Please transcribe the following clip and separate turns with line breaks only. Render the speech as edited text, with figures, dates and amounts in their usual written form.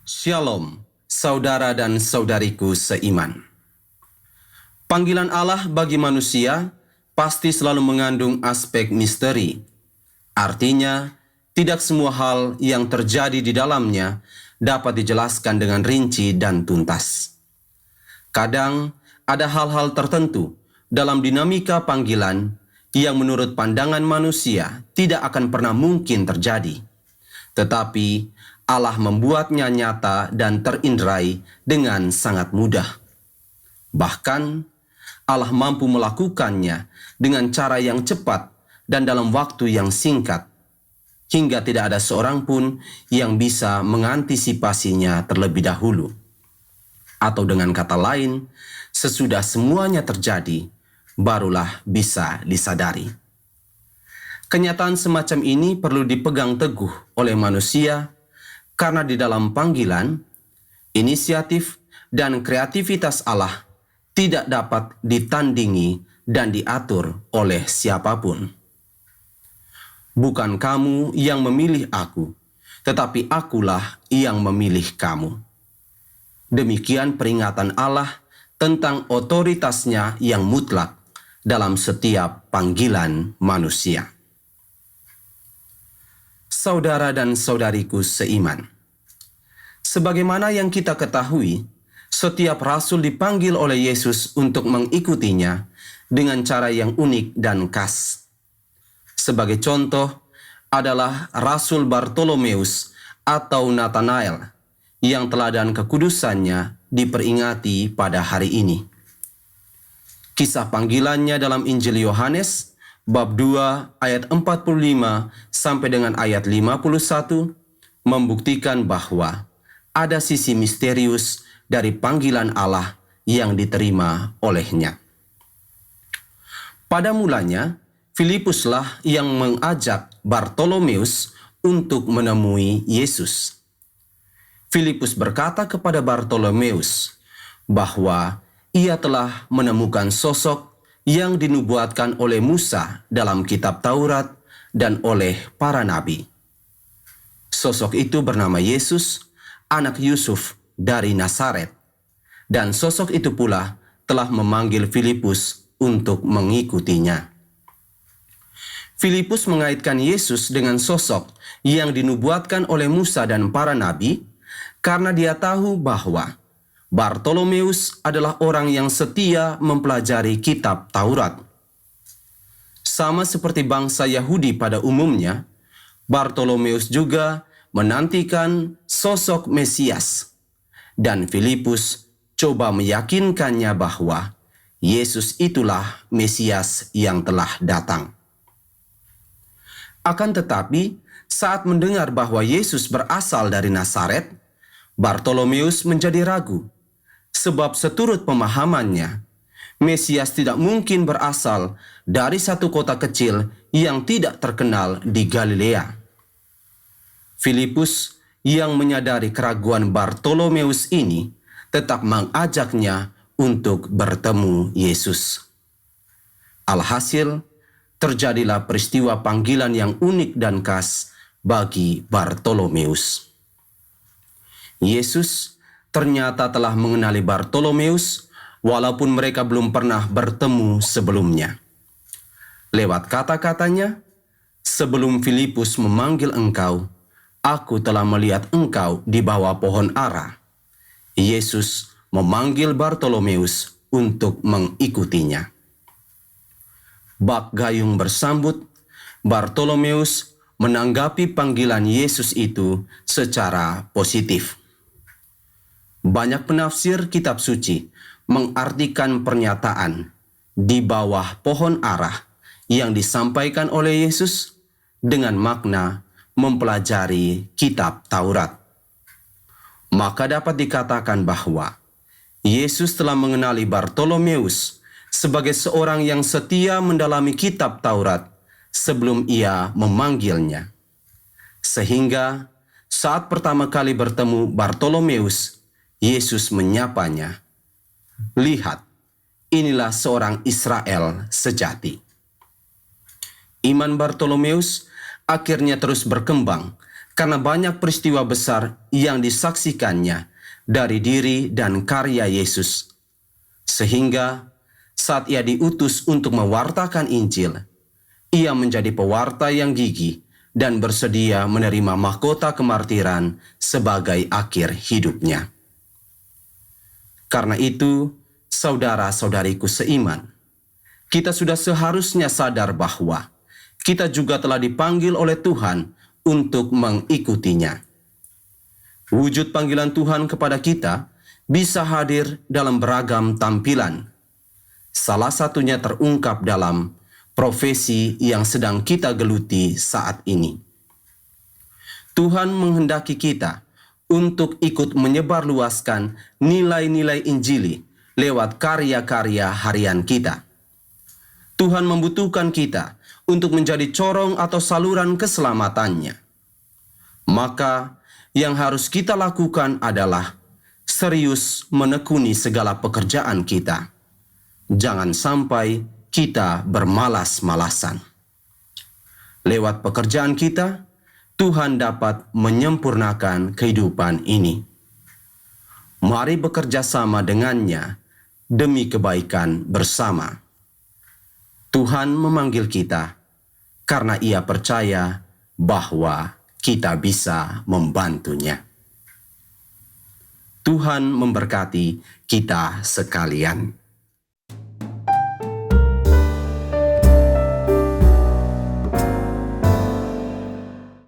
Shalom, saudara dan saudariku seiman. Panggilan Allah bagi manusia pasti selalu mengandung aspek misteri. Artinya, tidak semua hal yang terjadi di dalamnya dapat dijelaskan dengan rinci dan tuntas. Kadang ada hal-hal tertentu dalam dinamika panggilan yang menurut pandangan manusia tidak akan pernah mungkin terjadi. Tetapi Allah membuatnya nyata dan terindrai dengan sangat mudah. Bahkan, Allah mampu melakukannya dengan cara yang cepat dan dalam waktu yang singkat, hingga tidak ada seorang pun yang bisa mengantisipasinya terlebih dahulu. Atau dengan kata lain, sesudah semuanya terjadi, barulah bisa disadari. Kenyataan semacam ini perlu dipegang teguh oleh manusia, karena di dalam panggilan, inisiatif dan kreativitas Allah tidak dapat ditandingi dan diatur oleh siapapun. Bukan kamu yang memilih aku, tetapi akulah yang memilih kamu. Demikian peringatan Allah tentang otoritasnya yang mutlak dalam setiap panggilan manusia. Saudara dan saudariku seiman, sebagaimana yang kita ketahui, setiap rasul dipanggil oleh Yesus untuk mengikutinya dengan cara yang unik dan khas. Sebagai contoh adalah Rasul Bartolomeus atau Nathanael yang teladan kekudusannya diperingati pada hari ini. Kisah panggilannya dalam Injil Yohanes bab 2 ayat 45 sampai dengan ayat 51 membuktikan bahwa ada sisi misterius dari panggilan Allah yang diterima olehnya. Pada mulanya, Filipuslah yang mengajak Bartolomeus untuk menemui Yesus. Filipus berkata kepada Bartolomeus bahwa ia telah menemukan sosok yang dinubuatkan oleh Musa dalam kitab Taurat dan oleh para nabi. Sosok itu bernama Yesus, anak Yusuf dari Nazaret, dan sosok itu pula telah memanggil Filipus untuk mengikutinya. Filipus mengaitkan Yesus dengan sosok yang dinubuatkan oleh Musa dan para nabi karena dia tahu bahwa Bartolomeus adalah orang yang setia mempelajari kitab Taurat. Sama seperti bangsa Yahudi pada umumnya, Bartolomeus juga menantikan sosok Mesias, dan Filipus coba meyakinkannya bahwa Yesus itulah Mesias yang telah datang. Akan tetapi, saat mendengar bahwa Yesus berasal dari Nazaret, Bartolomeus menjadi ragu. Sebab seturut pemahamannya, Mesias tidak mungkin berasal dari satu kota kecil yang tidak terkenal di Galilea. Filipus yang menyadari keraguan Bartolomeus ini tetap mengajaknya untuk bertemu Yesus. Alhasil, terjadilah peristiwa panggilan yang unik dan khas bagi Bartolomeus. Yesus ternyata telah mengenali Bartolomeus walaupun mereka belum pernah bertemu sebelumnya. Lewat kata-katanya, "Sebelum Filipus memanggil engkau, aku telah melihat engkau di bawah pohon ara." Yesus memanggil Bartolomeus untuk mengikutinya. Bak gayung bersambut, Bartolomeus menanggapi panggilan Yesus itu secara positif. Banyak penafsir kitab suci mengartikan pernyataan "di bawah pohon ara" yang disampaikan oleh Yesus dengan makna mempelajari kitab Taurat. Maka dapat dikatakan bahwa Yesus telah mengenali Bartolomeus sebagai seorang yang setia mendalami kitab Taurat sebelum ia memanggilnya. Sehingga saat pertama kali bertemu Bartolomeus, Yesus menyapanya, "Lihat, inilah seorang Israel sejati." Iman Bartolomeus akhirnya terus berkembang karena banyak peristiwa besar yang disaksikannya dari diri dan karya Yesus. Sehingga saat ia diutus untuk mewartakan Injil, ia menjadi pewarta yang gigih dan bersedia menerima mahkota kemartiran sebagai akhir hidupnya. Karena itu, saudara-saudariku seiman, kita sudah seharusnya sadar bahwa kita juga telah dipanggil oleh Tuhan untuk mengikutinya. Wujud panggilan Tuhan kepada kita bisa hadir dalam beragam tampilan. Salah satunya terungkap dalam profesi yang sedang kita geluti saat ini. Tuhan menghendaki kita untuk ikut menyebarluaskan nilai-nilai Injili lewat karya-karya harian kita. Tuhan membutuhkan kita untuk menjadi corong atau saluran keselamatannya. Maka yang harus kita lakukan adalah serius menekuni segala pekerjaan kita. Jangan sampai kita bermalas-malasan. Lewat pekerjaan kita, Tuhan dapat menyempurnakan kehidupan ini. Mari bekerja sama dengannya demi kebaikan bersama. Tuhan memanggil kita karena Ia percaya bahwa kita bisa membantunya. Tuhan memberkati kita sekalian.